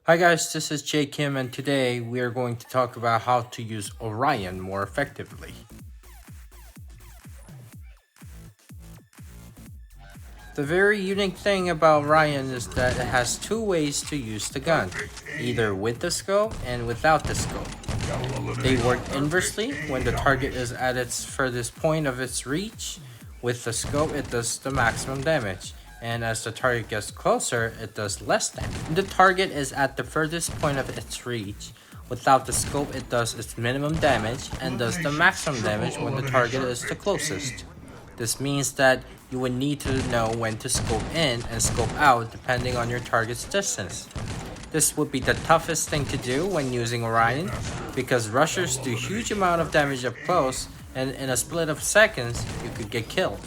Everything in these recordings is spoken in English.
Hi guys, this is JKIM and today we are going to talk about how to use Orion more effectively. The very unique thing about Orion is that it has two ways to use the gun, either with the scope and without the scope. They work inversely. When the target is at its furthest point of its reach, with the scope it does the maximum damage, and as the target gets closer, it does less damage. When the target is at the furthest point of its reach, without the scope it does its minimum damage and does the maximum damage when the target is the closest. This means that you would need to know when to scope in and scope out depending on your target's distance. This would be the toughest thing to do when using Orion because rushers do huge amount of damage up close, and in a split of seconds you could get killed.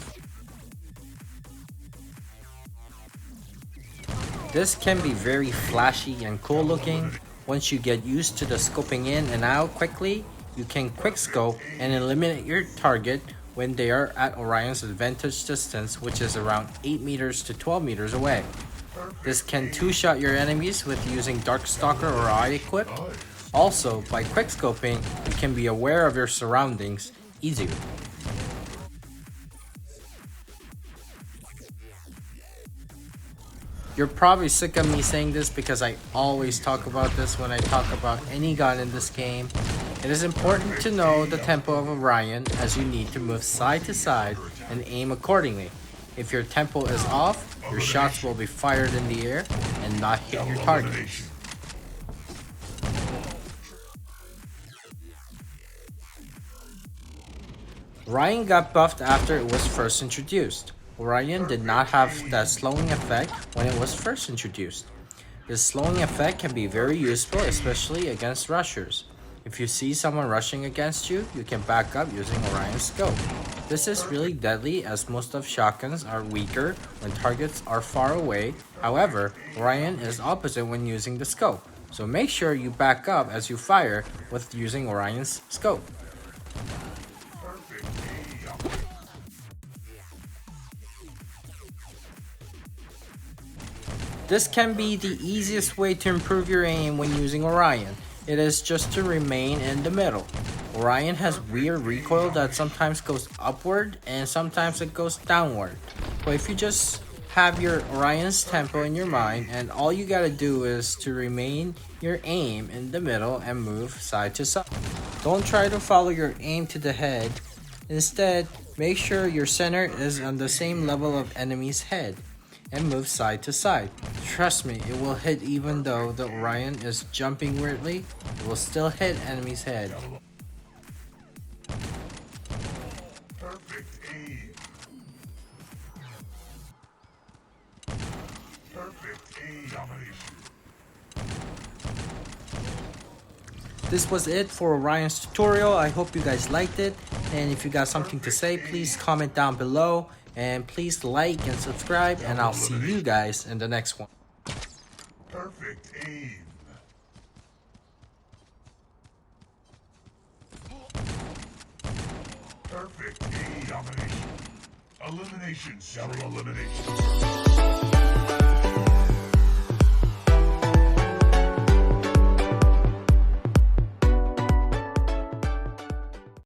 This can be very flashy and cool looking. Once you get used to the scoping in and out quickly, you can quick scope and eliminate your target when they are at Orion's advantage distance, which is around 8 meters to 12 meters away. This can two-shot your enemies with using Darkstalker or Eye equipped. Also, by quick scoping, you can be aware of your surroundings easier. You're probably sick of me saying this because I always talk about this when I talk about any gun in this game. It is important to know the tempo of Orion as you need to move side to side and aim accordingly. If your tempo is off, your shots will be fired in the air and not hit your target. Orion got buffed after it was first introduced. Orion did not have that slowing effect when it was first introduced. This slowing effect can be very useful, especially against rushers. If you see someone rushing against you, you can back up using Orion's scope. This is really deadly as most of shotguns are weaker when targets are far away. However, Orion is opposite when using the scope, so make sure you back up as you fire with using Orion's scope. This can be the easiest way to improve your aim when using Orion. It is just to remain in the middle. Orion has weird recoil that sometimes goes upward and sometimes it goes downward. But if you just have your Orion's tempo in your mind and all you gotta do is to remain your aim in the middle and move side to side. Don't try to follow your aim to the head. Instead, make sure your center is on the same level of enemy's head and move side to side. Trust me, it will hit even though the Orion is jumping weirdly, it will still hit enemy's head. Perfect aim. Perfect aim domination. This was it for Orion's tutorial. I hope you guys liked it, and if you got something to say, please comment down below. And please like and subscribe, and I'll see you guys in the next one. Perfect aim. Perfect aim domination. Elimination. Double elimination.